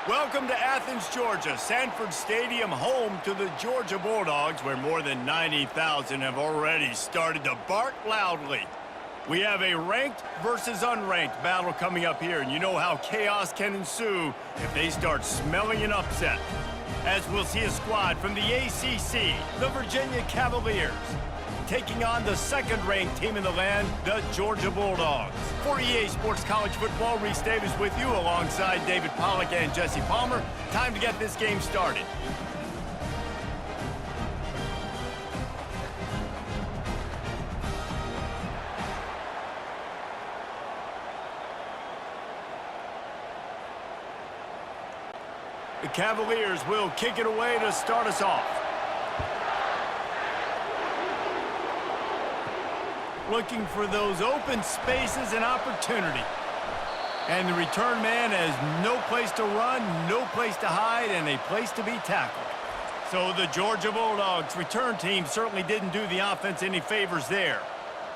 Welcome to Athens, Georgia, Sanford Stadium, home to the Georgia Bulldogs, where more than 90,000 have already started to bark loudly. We have a ranked versus unranked battle coming up here, and you know how chaos can ensue if they start smelling an upset. As we'll see a squad from the ACC, the Virginia Cavaliers, taking on the second-ranked team in the land, the Georgia Bulldogs. For EA Sports College Football, Reese Davis with you alongside David Pollack and Jesse Palmer. Time to get this game started. The Cavaliers will kick it away to start us off. Looking for those open spaces and opportunity. And the return man has no place to run, no place to hide, and a place to be tackled. So the Georgia Bulldogs return team certainly didn't do the offense any favors there.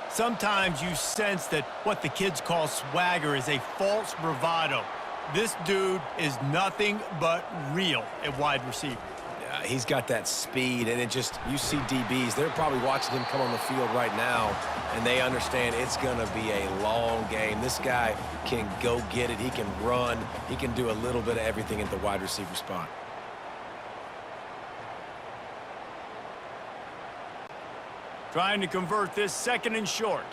Sometimes you sense that what the kids call swagger is a false bravado. This dude is nothing but real at wide receiver. He's got that speed, and you see DBs, they're probably watching him come on the field right now, and they understand it's going to be a long game. This guy can go get it. He can run. He can do a little bit of everything at the wide receiver spot. Trying to convert this second and short.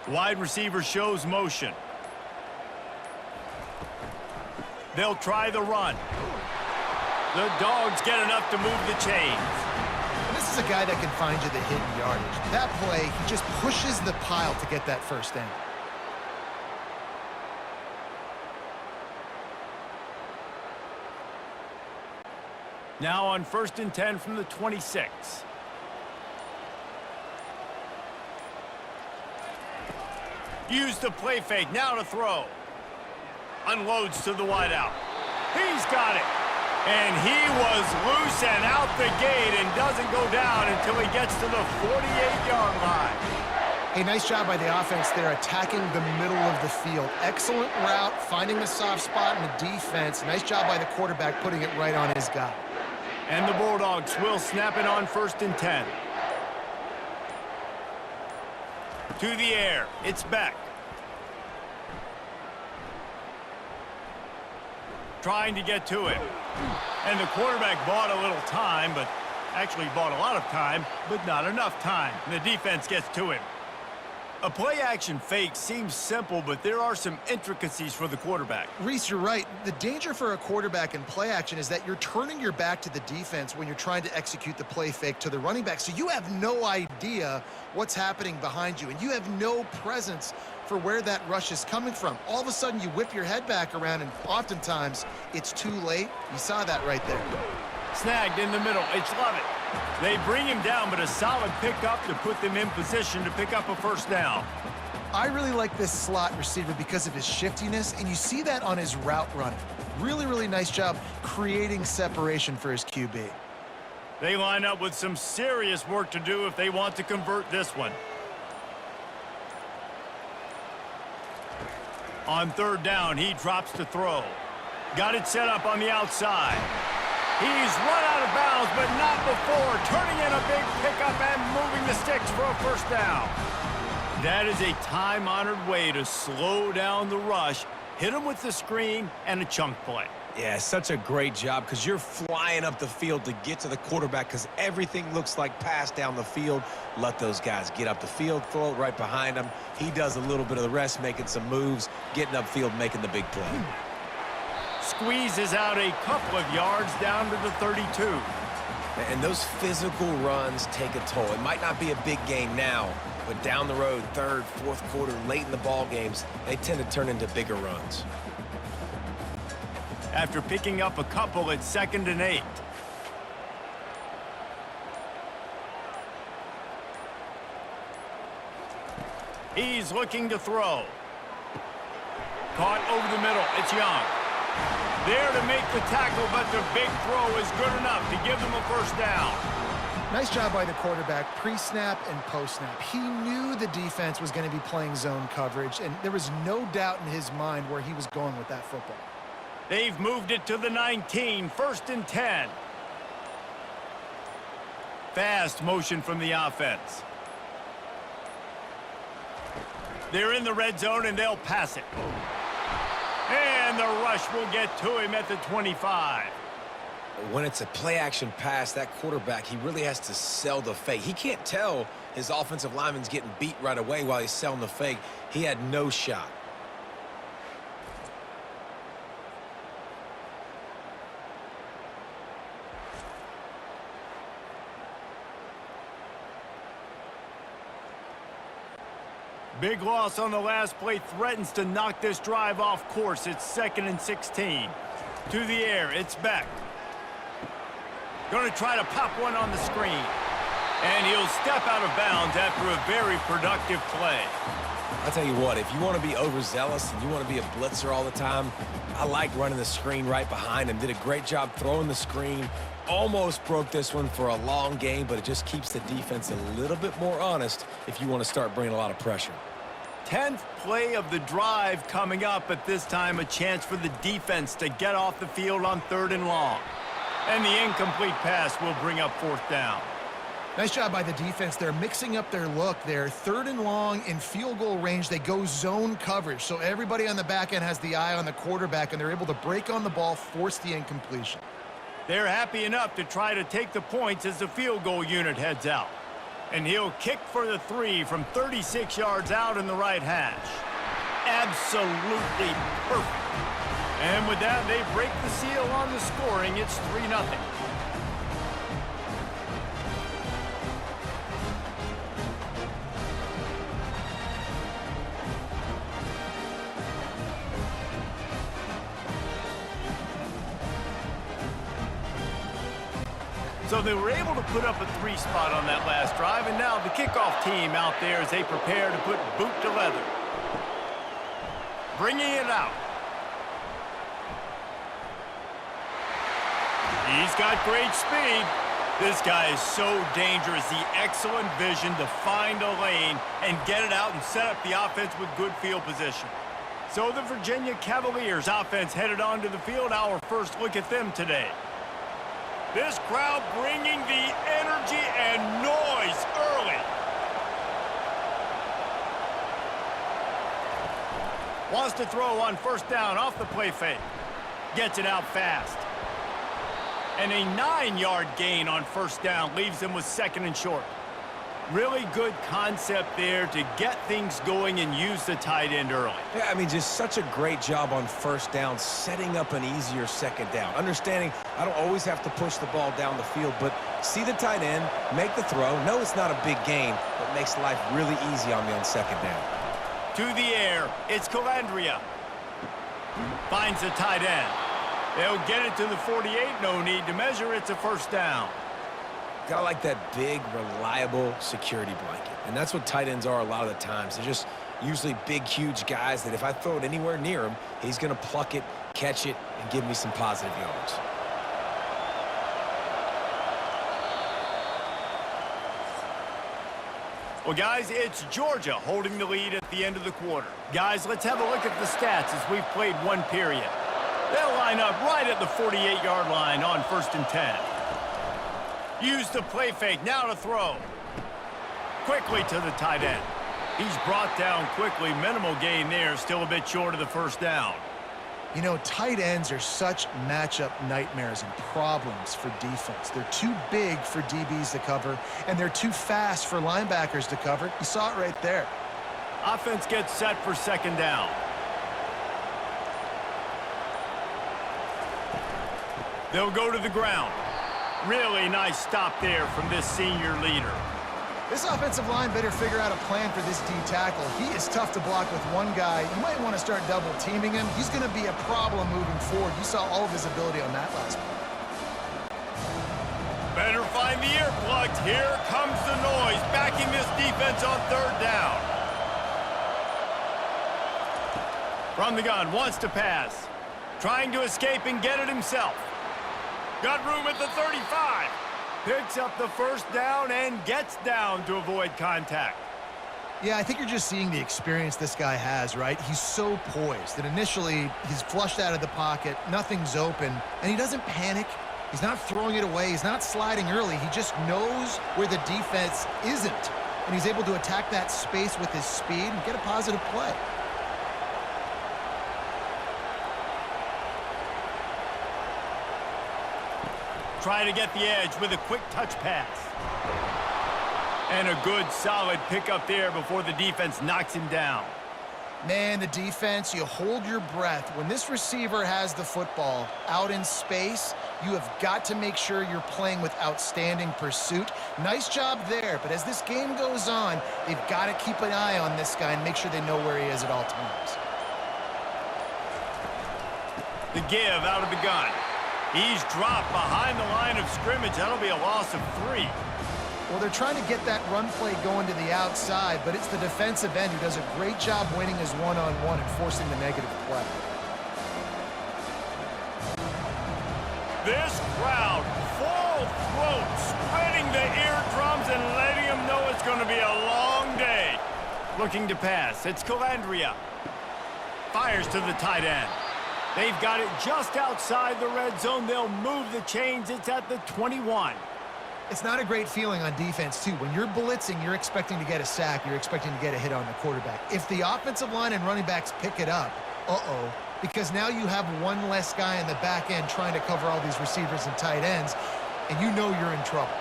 Wide receiver shows motion. They'll try the run. The Dogs get enough to move the chains. And this is a guy that can find you the hidden yardage. That play, he just pushes the pile to get that first down. Now on 1st and 10 from the 26. Use the play fake, now to throw. Unloads to the wideout. He's got it. And he was loose and out the gate and doesn't go down until he gets to the 48-yard line. Hey, nice job by the offense there, attacking the middle of the field. Excellent route, finding the soft spot in the defense. Nice job by the quarterback putting it right on his guy. And the Bulldogs will snap it on 1st and 10. To the air. It's back. Trying to get to it. And the quarterback bought a little time, but actually bought a lot of time, but not enough time. And the defense gets to him. A play-action fake seems simple, but there are some intricacies for the quarterback. Reese, you're right. The danger for a quarterback in play action is that you're turning your back to the defense when you're trying to execute the play fake to the running back. So you have no idea what's happening behind you, and you have no presence for where that rush is coming from. All of a sudden, you whip your head back around, and oftentimes, it's too late. You saw that right there. Snagged in the middle. It's Lovett. They bring him down, but a solid pickup to put them in position to pick up a first down. I really like this slot receiver because of his shiftiness, and you see that on his route running. Really, really nice job creating separation for his QB. They line up with some serious work to do if they want to convert this one. On 3rd down, he drops to throw. Got it set up on the outside. He's run out of bounds, but not before turning in a big pickup and moving the sticks for a first down. That is a time-honored way to slow down the rush, hit him with the screen, and a chunk play. Yeah, such a great job because you're flying up the field to get to the quarterback because everything looks like pass down the field. Let those guys get up the field, throw it right behind him. He does a little bit of the rest, making some moves, getting upfield, making the big play. Squeezes out a couple of yards down to the 32. And those physical runs take a toll. It might not be a big game now, but down the road, 3rd, 4th quarter, late in the ball games, they tend to turn into bigger runs. After picking up a couple at 2nd and 8. He's looking to throw. Caught over the middle. It's Young. There to make the tackle, but the big throw is good enough to give them a first down. Nice job by the quarterback, pre-snap and post-snap. He knew the defense was going to be playing zone coverage, and there was no doubt in his mind where he was going with that football. They've moved it to the 19, 1st and 10. Fast motion from the offense. They're in the red zone, and they'll pass it. And the rush will get to him at the 25. When it's a play-action pass, that quarterback, he really has to sell the fake. He can't tell his offensive lineman's getting beat right away while he's selling the fake. He had no shot. Big loss on the last play threatens to knock this drive off course. It's 2nd and 16. To the air, it's Beck. Going to try to pop one on the screen. And he'll step out of bounds after a very productive play. I'll tell you what, if you want to be overzealous and you want to be a blitzer all the time, I like running the screen right behind him. Did a great job throwing the screen. Almost broke this one for a long game, but it just keeps the defense a little bit more honest if you want to start bringing a lot of pressure. 10th play of the drive coming up, but this time a chance for the defense to get off the field on 3rd and long. And the incomplete pass will bring up 4th down. Nice job by the defense. They're mixing up their look there. 3rd and long in field goal range. They go zone coverage, so everybody on the back end has the eye on the quarterback, and they're able to break on the ball, force the incompletion. They're happy enough to try to take the points as the field goal unit heads out. And he'll kick for the 3 from 36 yards out in the right hash. Absolutely perfect. And with that, they break the seal on the scoring. It's 3-0. So they were able to put up a 3 spot on that last drive, and now the kickoff team out there as they prepare to put boot to leather. Bringing it out. He's got great speed. This guy is so dangerous. The excellent vision to find a lane and get it out and set up the offense with good field position. So the Virginia Cavaliers offense headed onto the field. Our first look at them today. This crowd bringing the energy and noise early. Wants to throw on 1st down off the play fake. Gets it out fast. And a 9-yard gain on 1st down leaves them with 2nd and short. Really good concept there to get things going and use the tight end early. Yeah, I mean, just such a great job on 1st down, setting up an easier 2nd down. Understanding I don't always have to push the ball down the field, but see the tight end, make the throw. No, it's not a big gain, but makes life really easy on me on 2nd down. To the air, it's Calandria. Finds the tight end. They'll get it to the 48, no need to measure. It's a 1st down. Gotta like that big, reliable security blanket. And that's what tight ends are a lot of the times. They're just usually big, huge guys that if I throw it anywhere near him, he's gonna pluck it, catch it, and give me some positive yards. Well, guys, it's Georgia holding the lead at the end of the quarter. Guys, let's have a look at the stats as we've played 1 period. They'll line up right at the 48-yard line on 1st and 10. Use the play fake, now to throw. Quickly to the tight end. He's brought down quickly, minimal gain there, still a bit short of the 1st down. You know, tight ends are such matchup nightmares and problems for defense. They're too big for DBs to cover, and they're too fast for linebackers to cover. You saw it right there. Offense gets set for 2nd down. They'll go to the ground. Really nice stop there from this senior leader. This offensive line better figure out a plan for this D tackle. He is tough to block with one guy. You might want to start double teaming him. He's going to be a problem moving forward. You saw all of his ability on that last one. Better find the earplugs. Here comes the noise, backing this defense on 3rd down. From the gun, wants to pass. Trying to escape and get it himself. Got room at the 35. Picks up the first down and gets down to avoid contact. Yeah, I think you're just seeing the experience this guy has, right? He's so poised that initially he's flushed out of the pocket, nothing's open, and he doesn't panic. He's not throwing it away. He's not sliding early. He just knows where the defense isn't, and he's able to attack that space with his speed and get a positive play. Try to get the edge with a quick touch pass. And a good, solid pickup there before the defense knocks him down. Man, the defense, you hold your breath. When this receiver has the football out in space, you have got to make sure you're playing with outstanding pursuit. Nice job there, but as this game goes on, they've got to keep an eye on this guy and make sure they know where he is at all times. The give out of the gun. He's dropped behind the line of scrimmage. That'll be a loss of 3. Well, they're trying to get that run play going to the outside, but it's the defensive end who does a great job winning his one-on-one and forcing the negative play. This crowd, full throat, spreading the eardrums and letting them know it's going to be a long day. Looking to pass. It's Cavaliers. Fires to the tight end. They've got it just outside the red zone. They'll move the chains. It's at the 21. It's not a great feeling on defense, too. When you're blitzing, you're expecting to get a sack. You're expecting to get a hit on the quarterback. If the offensive line and running backs pick it up, because now you have one less guy in the back end trying to cover all these receivers and tight ends, and you know you're in trouble.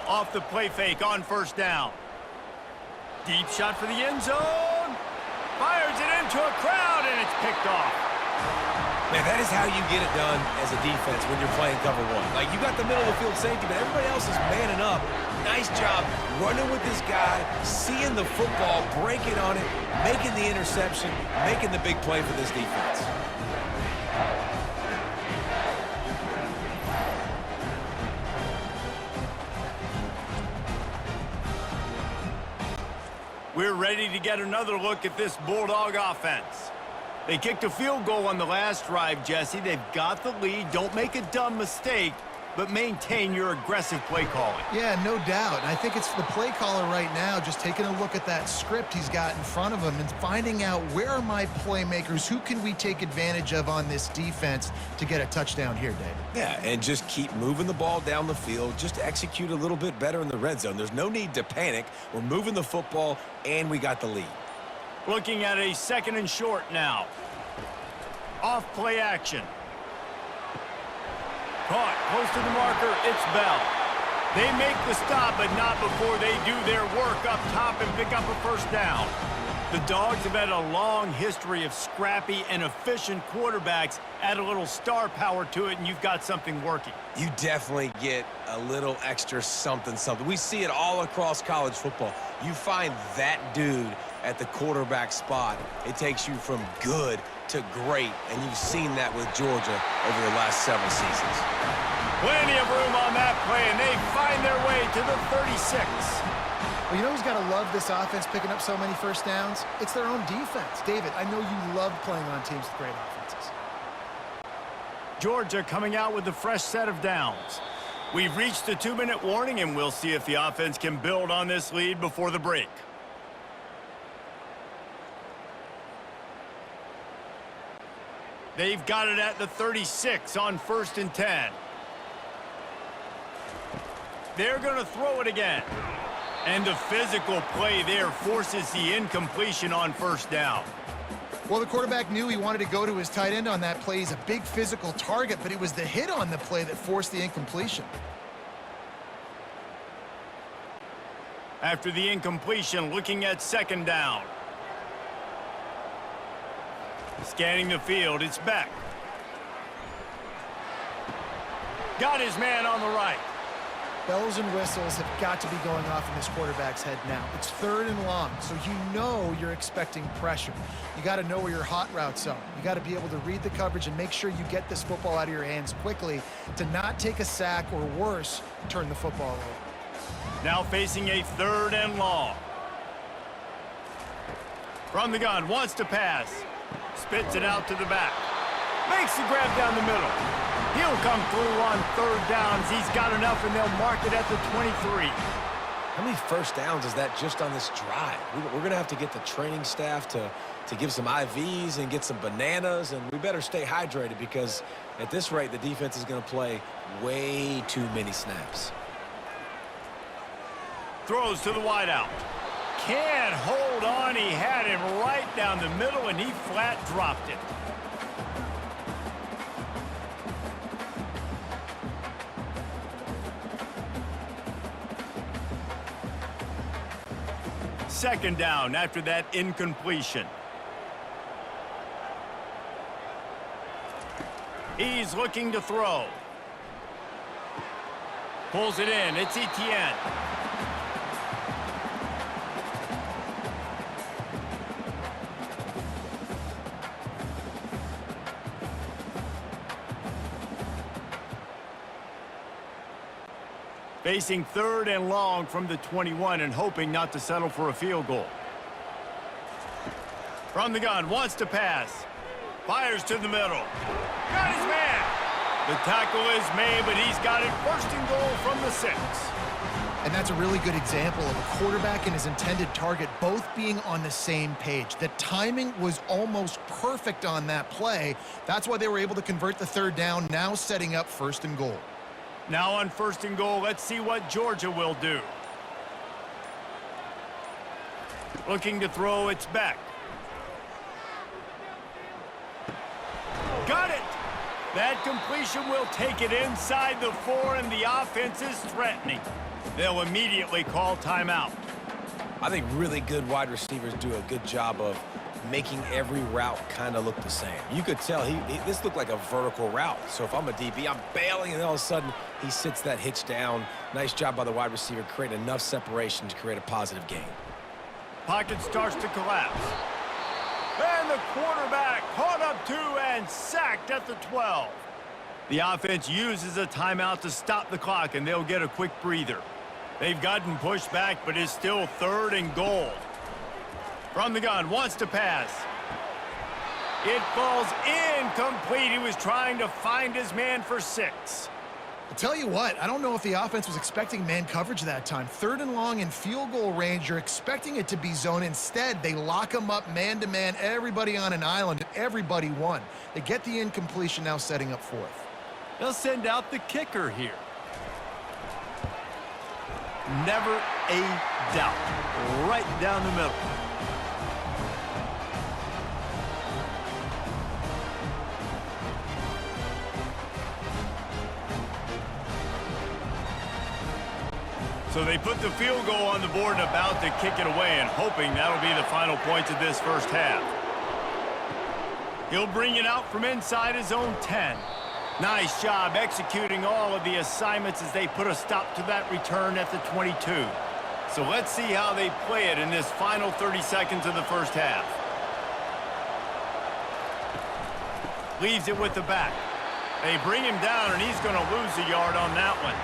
Off the play fake on first down. Deep shot for the end zone. Fires it into a crowd, and it's picked off. Man, that is how you get it done as a defense when you're playing cover one. Like, you got the middle of the field safety, but everybody else is manning up. Nice job running with this guy, seeing the football, breaking on it, making the interception, making the big play for this defense. We're ready to get another look at this Bulldog offense. They kicked a field goal on the last drive, Jesse. They've got the lead. Don't make a dumb mistake, but maintain your aggressive play calling. Yeah, no doubt. And I think it's the play caller right now just taking a look at that script he's got in front of him and finding out where are my playmakers, who can we take advantage of on this defense to get a touchdown here, David. Yeah, and just keep moving the ball down the field. Just execute a little bit better in the red zone. There's no need to panic. We're moving the football, and we got the lead. Looking at a 2nd and short now. Off play action. Caught close to the marker. It's Bell. They make the stop, but not before they do their work up top and pick up a first down. The Dogs have had a long history of scrappy and efficient quarterbacks. Add a little star power to it, and you've got something working. You definitely get a little extra something. We see it all across college football. You find that dude at the quarterback spot, it takes you from good to great, and you've seen that with Georgia over the last several seasons. Plenty of room on that play, and they find their way to the 36. Well, you know who's got to love this offense picking up so many first downs? It's their own defense. David, I know you love playing on teams with great offenses. Georgia coming out with a fresh set of downs. We've reached the 2-minute warning, and we'll see if the offense can build on this lead before the break. They've got it at the 36 on 1st and 10. They're going to throw it again. And the physical play there forces the incompletion on first down. Well, the quarterback knew he wanted to go to his tight end on that play. He's a big physical target, but it was the hit on the play that forced the incompletion. After the incompletion, looking at 2nd down. Scanning the field, it's Beck. Got his man on the right. Bells and whistles have got to be going off in this quarterback's head now. It's 3rd and long, so you know you're expecting pressure. You got to know where your hot routes are. You got to be able to read the coverage and make sure you get this football out of your hands quickly to not take a sack or worse, turn the football over. Now facing a 3rd and long. From the gun, wants to pass. Spits it out to the back. Makes the grab down the middle. He'll come through on third downs. He's got enough, and they'll mark it at the 23. How many first downs is that just on this drive? We're going to have to get the training staff to give some IVs and get some bananas, and we better stay hydrated because at this rate, the defense is going to play way too many snaps. Throws to the wideout. Can't hold on. He had him right down the middle, and he flat dropped it. Second down after that incompletion. He's looking to throw. Pulls it in. It's Etienne. Facing third and long from the 21 and hoping not to settle for a field goal. From the gun, wants to pass. Fires to the middle. Got his man. The tackle is made, but he's got it first and goal from the 6. And that's a really good example of a quarterback and his intended target both being on the same page. The timing was almost perfect on that play. That's why they were able to convert the third down, now setting up first and goal. Now on first and goal, let's see what Georgia will do. Looking to throw, it's Beck. Got it! That completion will take it inside the 4, and the offense is threatening. They'll immediately call timeout. I think really good wide receivers do a good job of making every route kind of look the same. You could tell this looked like a vertical route. So if I'm a DB, I'm bailing, and all of a sudden he sits that hitch down. Nice job by the wide receiver, creating enough separation to create a positive gain. Pocket starts to collapse. And the quarterback caught up 2 and sacked at the 12. The offense uses a timeout to stop the clock, and they'll get a quick breather. They've gotten pushed back, but it's still third and goal. From the gun, wants to pass. It falls incomplete. He was trying to find his man for 6. I'll tell you what, I don't know if the offense was expecting man coverage that time. Third and long in field goal range, you're expecting it to be zone. Instead, they lock them up man-to-man, everybody on an island, and everybody won. They get the incompletion, now setting up fourth. They'll send out the kicker here. Never a doubt. Right down the middle. So they put the field goal on the board and about to kick it away, and hoping that'll be the final points of this first half. He'll bring it out from inside his own 10. Nice job executing all of the assignments as they put a stop to that return at the 22. So let's see how they play it in this final 30 seconds of the first half. Leaves it with the back. They bring him down, and he's going to lose a yard on that one.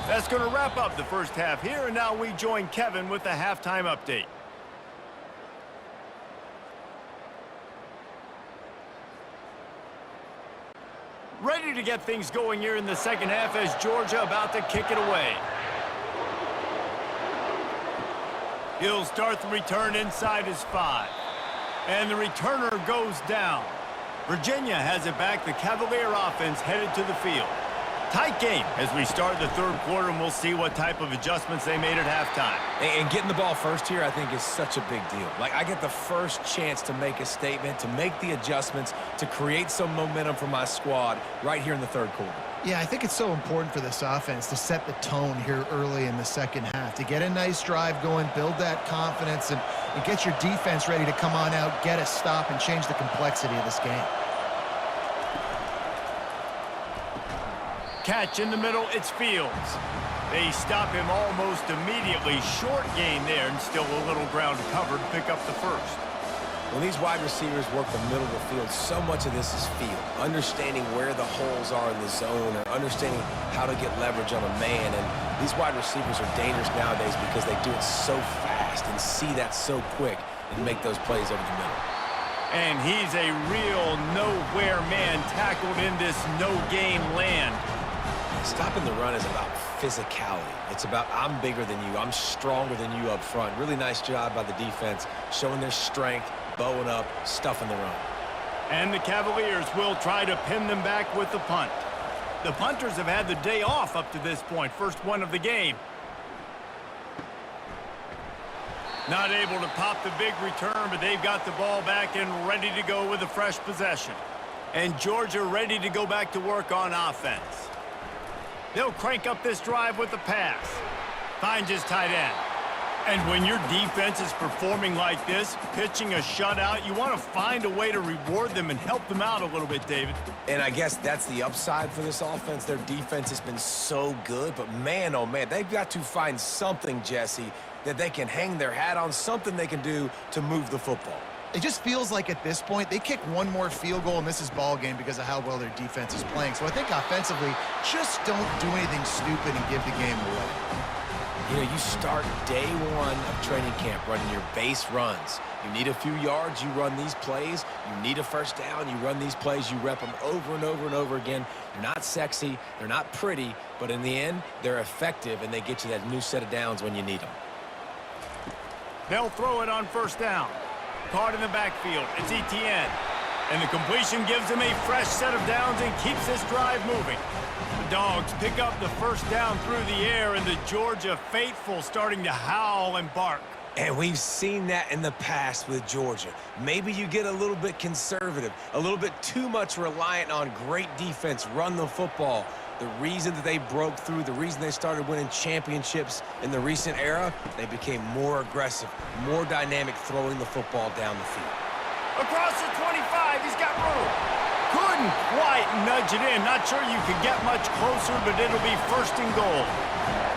That's going to wrap up the first half here, and now we join Kevin with the halftime update. Ready to get things going here in the second half as Georgia about to kick it away. He'll start the return inside his 5. And the returner goes down. Virginia has it back. The Cavalier offense headed to the field. Tight game as we start the third quarter, and we'll see what type of adjustments they made at halftime. And getting the ball first here, I think, is such a big deal. Like, I get the first chance to make a statement, to make the adjustments, to create some momentum for my squad right here in the third quarter. Yeah, I think it's so important for this offense to set the tone here early in the second half, to get a nice drive going, build that confidence, and get your defense ready to come on out, get a stop, and change the complexity of this game. Catch in the middle, it's Fields. They stop him almost immediately. Short gain there, and still a little ground covered. Pick up the first. When these wide receivers work the middle of the field, so much of this is feel. Understanding where the holes are in the zone, or understanding how to get leverage on a man. And These wide receivers are dangerous nowadays because they do it so fast and see that so quick and make those plays over the middle. And he's a real nowhere man tackled in this no-game land. Stopping the run is about physicality. It's about I'm bigger than you, I'm stronger than you up front. Really nice job by the defense, showing their strength, bowing up, stuffing the run. And the Cavaliers will try to pin them back with the punt. The punters have had the day off up to this point, first one of the game. Not able to pop the big return, but they've got the ball back and ready to go with a fresh possession. And Georgia ready to go back to work on offense. They'll crank up this drive with the pass. Finds his tight end. And when your defense is performing like this, pitching a shutout, you want to find a way to reward them and help them out a little bit, David. And I guess that's the upside for this offense. Their defense has been so good, but man, oh man, they've got to find something, Jesse, that they can hang their hat on, something they can do to move the football. It just feels like at this point, they kick one more field goal and this is ball game because of how well their defense is playing. So I think offensively, just don't do anything stupid and give the game away. You know, you start day one of training camp running your base runs. You need a few yards, you run these plays. You need a first down, you run these plays. You rep them over and over and over again. They're not sexy, they're not pretty, but in the end, they're effective, and they get you that new set of downs when you need them. They'll throw it on first down. Caught in the backfield. It's Etienne. And the completion gives him a fresh set of downs and keeps this drive moving. The Dogs pick up the first down through the air, and the Georgia faithful starting to howl and bark. And we've seen that in the past with Georgia. Maybe you get a little bit conservative, a little bit too much reliant on great defense, run the football. The reason that they broke through, the reason they started winning championships in the recent era, they became more aggressive, more dynamic throwing the football down the field. Across the 25, he's got room. Couldn't quite nudge it in. Not sure you could get much closer, but it'll be first and goal.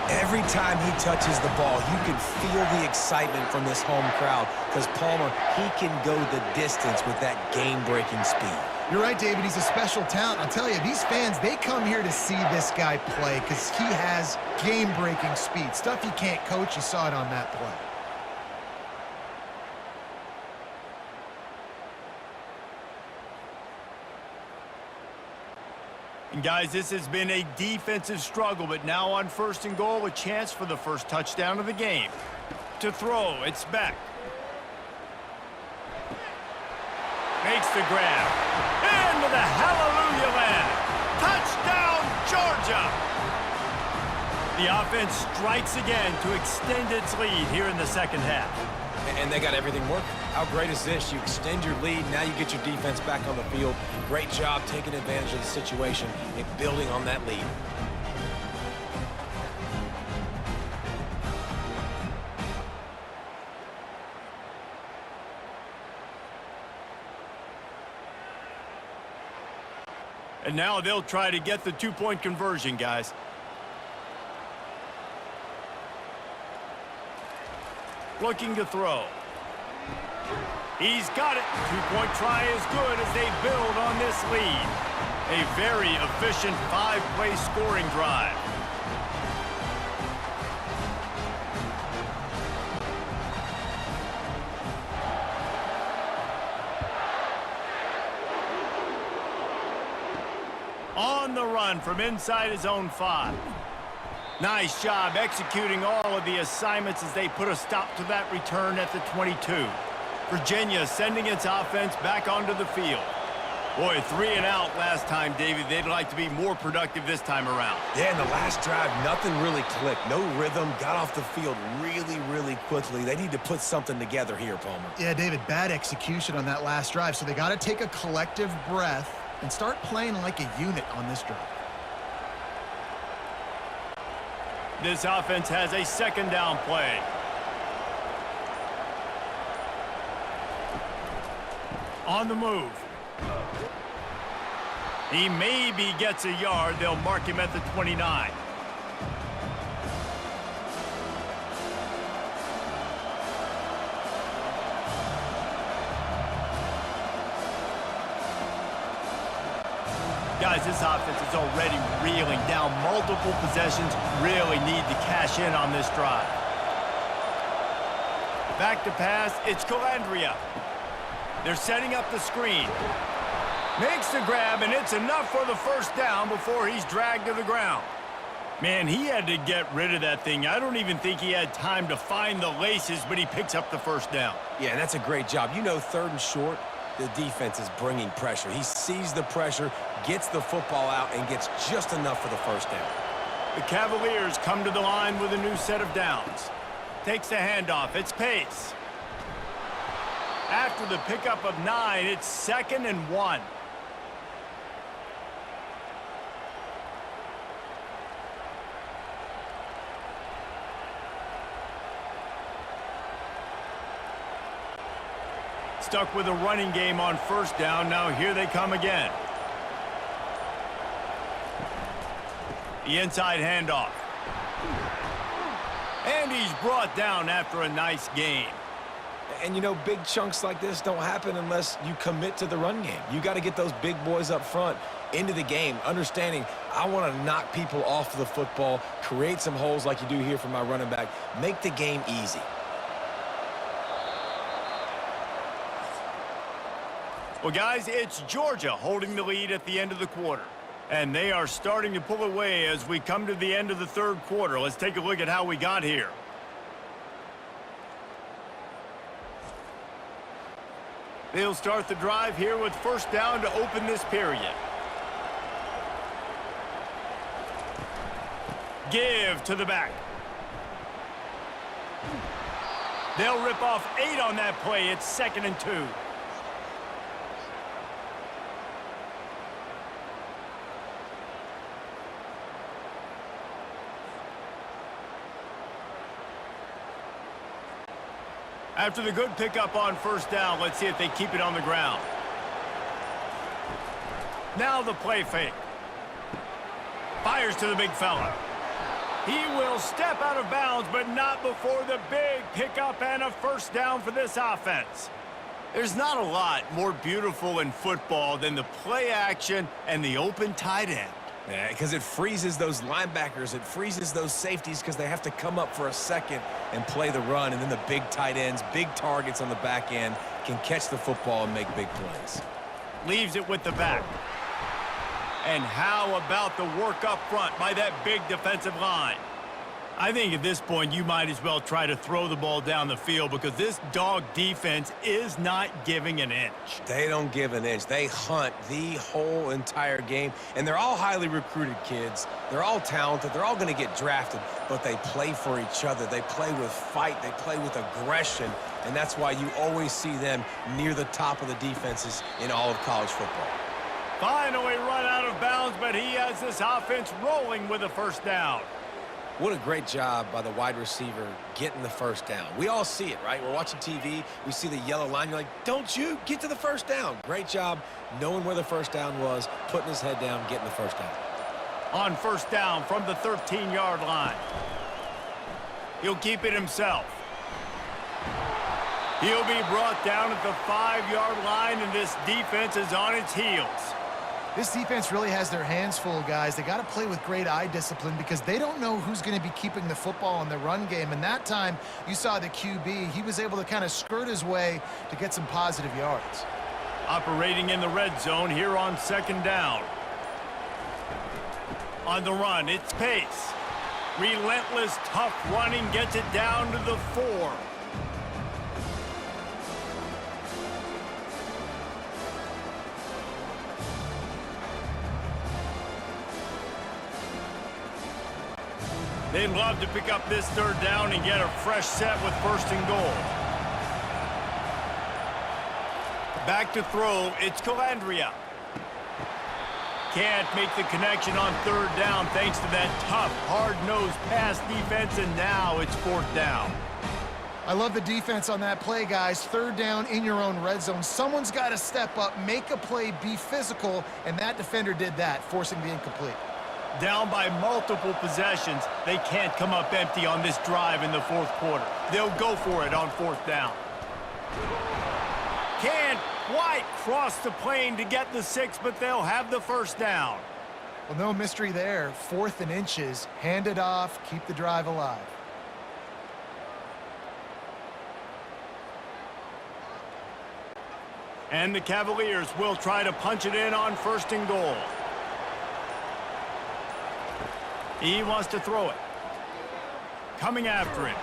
Every time he touches the ball, you can feel the excitement from this home crowd because Palmer, he can go the distance with that game-breaking speed. You're right, David. He's a special talent. I'll tell you, these fans, they come here to see this guy play because he has game-breaking speed. Stuff you can't coach. You saw it on that play. And guys, this has been a defensive struggle, but now on first and goal, a chance for the first touchdown of the game. To throw, it's Beck. Makes the grab. Into the hallelujah land. Touchdown, Georgia! The offense strikes again to extend its lead here in the second half. And they got everything working. How great is this? You extend your lead, now you get your defense back on the field. Great job taking advantage of the situation and building on that lead. And now they'll try to get the two-point conversion, guys. Looking to throw. He's got it. Two-point try is good as they build on this lead. A very efficient five-play scoring drive. On the run from inside his own 5. Nice job executing all of the assignments as they put a stop to that return at the 22. Virginia sending its offense back onto the field. Boy, 3 and out last time, David. They'd like to be more productive this time around. Yeah, in the last drive, nothing really clicked. No rhythm, got off the field really, really quickly. They need to put something together here, Palmer. Yeah, David, bad execution on that last drive, so they got to take a collective breath and start playing like a unit on this drive. This offense has a second down play. On the move. He maybe gets a yard. They'll mark him at the 29. Guys, this offense is already reeling down multiple possessions. Really need to cash in on this drive. Back to pass. It's Cavaliers. They're setting up the screen. Makes the grab, and it's enough for the first down before he's dragged to the ground. Man, he had to get rid of that thing. I don't even think he had time to find the laces, but he picks up the first down. Yeah, that's a great job. You know, 3rd and short, the defense is bringing pressure. He sees the pressure, gets the football out, and gets just enough for the first down. The Cavaliers come to the line with a new set of downs. Takes the handoff. It's Pace. After the pickup of 9, it's 2nd and 1. Stuck with a running game on first down. Now here they come again. The inside handoff. And he's brought down after a nice gain. And, you know, big chunks like this don't happen unless you commit to the run game. You got to get those big boys up front into the game, understanding I want to knock people off the football, create some holes like you do here for my running back, make the game easy. Well, guys, it's Georgia holding the lead at the end of the quarter. And they are starting to pull away as we come to the end of the 3rd quarter. Let's take a look at how we got here. They'll start the drive here with first down to open this period. Give to the back. They'll rip off 8 on that play. It's 2nd and 2. After the good pickup on first down, let's see if they keep it on the ground. Now the play fake. Fires to the big fella. He will step out of bounds, but not before the big pickup and a first down for this offense. There's not a lot more beautiful in football than the play action and the open tight end. Yeah, because it freezes those linebackers. It freezes those safeties because they have to come up for a second and play the run. And then the big tight ends, big targets on the back end can catch the football and make big plays. Leaves it with the back. And how about the work up front by that big defensive line? I think at this point you might as well try to throw the ball down the field because this dog defense is not giving an inch. They don't give an inch. They hunt the whole entire game. And they're all highly recruited kids. They're all talented. They're all going to get drafted. But they play for each other. They play with fight. They play with aggression. And that's why you always see them near the top of the defenses in all of college football. Finally run out of bounds, but he has this offense rolling with a first down. What a great job by the wide receiver getting the first down. We all see it, right? We're watching TV. We see the yellow line. You're like, don't you get to the first down. Great job knowing where the first down was, putting his head down, getting the first down. On first down from the 13-yard line. He'll keep it himself. He'll be brought down at the 5-yard line, and this defense is on its heels. This defense really has their hands full, guys. They got to play with great eye discipline because they don't know who's going to be keeping the football in the run game. And that time, you saw the QB. He was able to kind of skirt his way to get some positive yards. Operating in the red zone here on second down. On the run, it's Pace. Relentless, tough running, gets it down to the 4. They'd love to pick up this third down and get a fresh set with first and goal. Back to throw, it's Cavaliers. Can't make the connection on third down thanks to that tough, hard-nosed pass defense, and now it's fourth down. I love the defense on that play, guys. Third down in your own red zone. Someone's got to step up, make a play, be physical, and that defender did that, forcing the incomplete. Down by multiple possessions, they can't come up empty on this drive in the fourth quarter. They'll go for it on fourth down. can't quite cross the plane to get the 6, but they'll have the first down. Well, no mystery there. 4th and inches. Hand it off. Keep the drive alive. And the Cavaliers will try to punch it in on 1st and goal. He wants to throw it. Coming after him.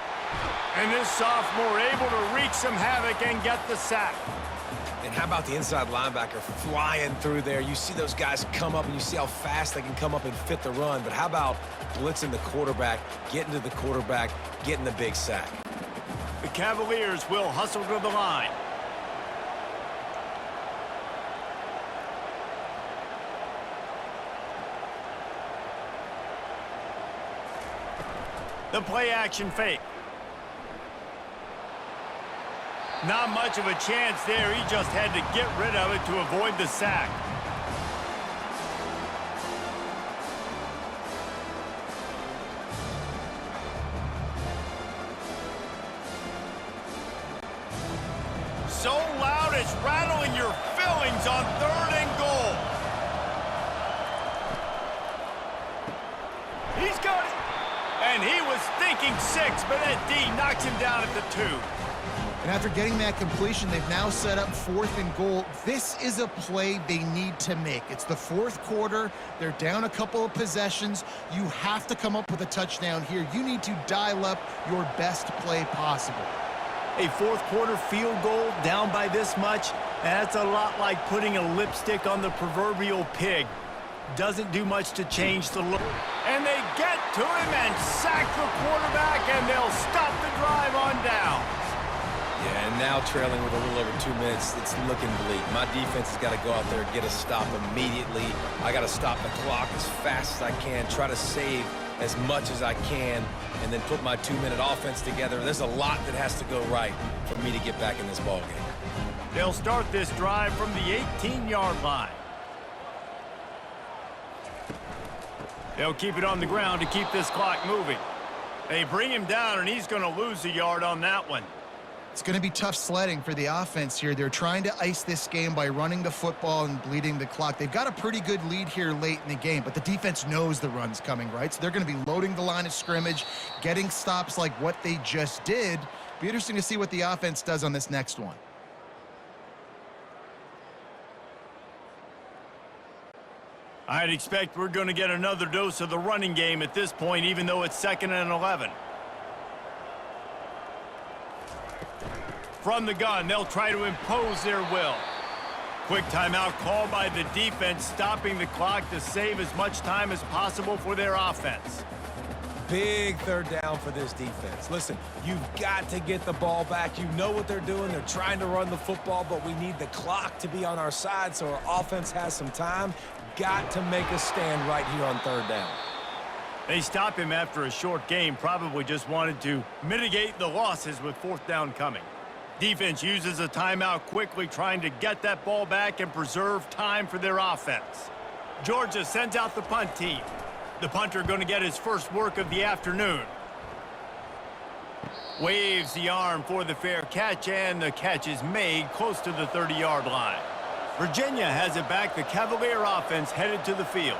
And this sophomore able to wreak some havoc and get the sack. And how about the inside linebacker flying through there? You see those guys come up, and you see how fast they can come up and fit the run. But how about blitzing the quarterback, getting to the quarterback, getting the big sack? The Cavaliers will hustle to the line. The play action fake. Not much of a chance there. He just had to get rid of it to avoid the sack. So loud it's rattling your fillings on 3rd and goal. He's got it. And he was thinking 6, but that D knocks him down at the 2. And after getting that completion, they've now set up 4th and goal. This is a play they need to make. It's the 4th quarter. They're down a couple of possessions. You have to come up with a touchdown here. You need to dial up your best play possible. A 4th quarter field goal down by this much, that's a lot like putting a lipstick on the proverbial pig. Doesn't do much to change the look. And they get to him and sack the quarterback, and they'll stop the drive on down. Yeah, and now trailing with a little over 2 minutes, it's looking bleak. My defense has got to go out there and get a stop immediately. I got to stop the clock as fast as I can, try to save as much as I can, and then put my 2-minute offense together. There's a lot that has to go right for me to get back in this ball game. They'll start this drive from the 18-yard line. They'll keep it on the ground to keep this clock moving. They bring him down, and he's going to lose a yard on that one. It's going to be tough sledding for the offense here. They're trying to ice this game by running the football and bleeding the clock. They've got a pretty good lead here late in the game, but the defense knows the run's coming, right? So they're going to be loading the line of scrimmage, getting stops like what they just did. Be interesting to see what the offense does on this next one. I'd expect we're going to get another dose of the running game at this point, even though it's 2nd and 11. From the gun, they'll try to impose their will. Quick timeout called by the defense, stopping the clock to save as much time as possible for their offense. Big 3rd down for this defense. Listen, you've got to get the ball back. You know what they're doing. They're trying to run the football, but we need the clock to be on our side so our offense has some time. Got to make a stand right here on 3rd down. They stop him after a short game, probably just wanted to mitigate the losses with 4th down coming. Defense uses a timeout quickly, trying to get that ball back and preserve time for their offense. Georgia sends out the punt team. The punter going to get his first work of the afternoon. Waves the arm for the fair catch, and the catch is made close to the 30-yard line. Virginia has it back. The Cavalier offense headed to the field.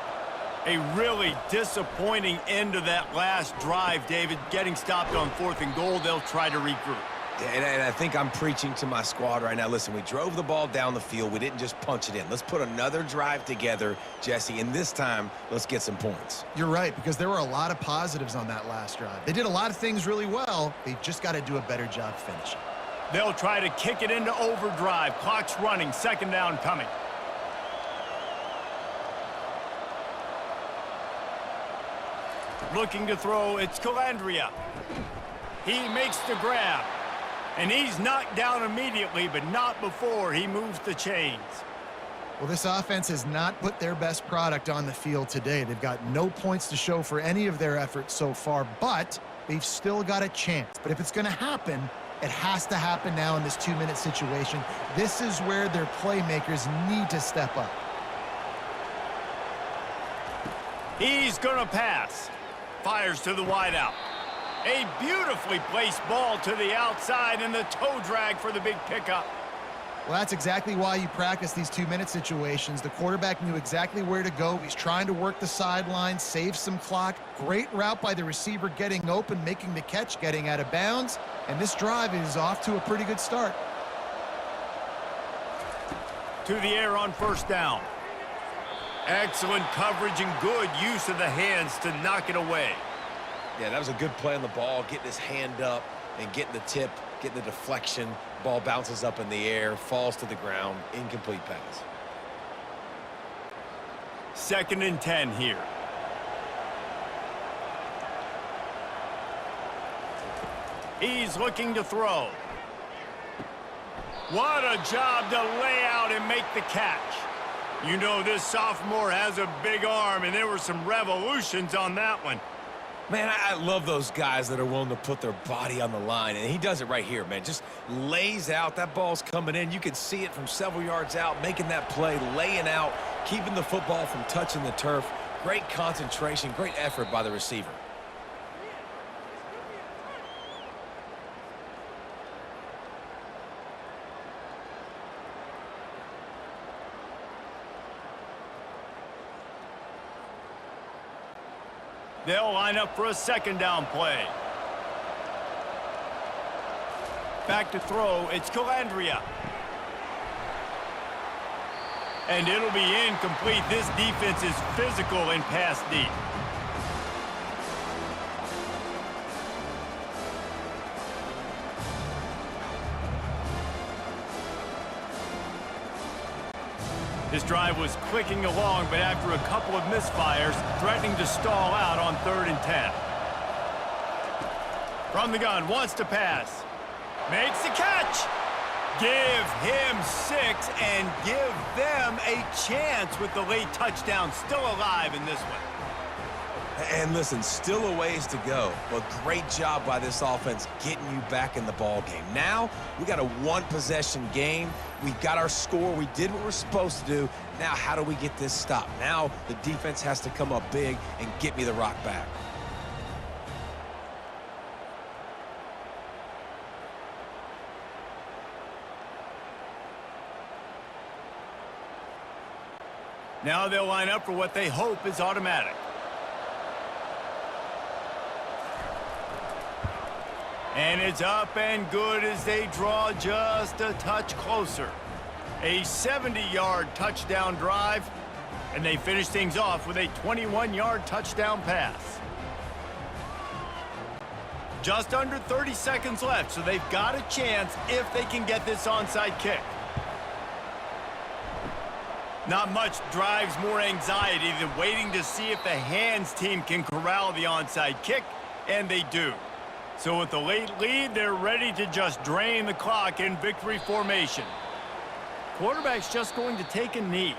A really disappointing end of that last drive, David. Getting stopped on 4th and goal, they'll try to regroup. And I think I'm preaching to my squad right now. Listen, we drove the ball down the field. We didn't just punch it in. Let's put another drive together, Jesse, and this time, let's get some points. You're right, because there were a lot of positives on that last drive. They did a lot of things really well. They just got to do a better job finishing. They'll try to kick it into overdrive. Clock's running. 2nd down coming. Looking to throw, it's Calandria. He makes the grab. And he's knocked down immediately, but not before he moves the chains. Well, this offense has not put their best product on the field today. They've got no points to show for any of their efforts so far, but they've still got a chance. But if it's going to happen, it has to happen now in this 2-minute situation. This is where their playmakers need to step up. He's going to pass. Fires to the wideout. A beautifully placed ball to the outside, and the toe drag for the big pickup. Well, that's exactly why you practice these 2-minute situations. The quarterback knew exactly where to go. He's trying to work the sideline, save some clock. Great route by the receiver getting open, making the catch, getting out of bounds. And this drive is off to a pretty good start. To the air on first down. Excellent coverage and good use of the hands to knock it away. Yeah, that was a good play on the ball, getting his hand up and getting the tip, getting the deflection. Ball bounces up in the air, falls to the ground, incomplete pass. 2nd and 10 here. He's looking to throw. What a job to lay out and make the catch. You know this sophomore has a big arm, and there were some revolutions on that one. Man, I love those guys that are willing to put their body on the line, and he does it right here, man. Just lays out. That ball's coming in. You can see it from several yards out, making that play, laying out, keeping the football from touching the turf. Great concentration, great effort by the receiver. They'll line up for a 2nd down play. Back to throw, it's Calandria. And it'll be incomplete. This defense is physical and pass deep. This drive was clicking along, but after a couple of misfires, threatening to stall out on 3rd and 10. From the gun, wants to pass. Makes the catch. Give him 6 and give them a chance with the late touchdown still alive in this one. And listen, still a ways to go, but great job by this offense getting you back in the ball game. Now, we got a 1-possession game. We got our score. We did what we're supposed to do. Now, how do we get this stopped? Now, the defense has to come up big and get me the rock back. Now they'll line up for what they hope is automatic. And it's up and good as they draw just a touch closer. A 70-yard touchdown drive, and they finish things off with a 21-yard touchdown pass. Just under 30 seconds left, so they've got a chance if they can get this onside kick. Not much drives more anxiety than waiting to see if the hands team can corral the onside kick, and they do. So with the late lead, they're ready to just drain the clock in victory formation. Quarterback's just going to take a knee.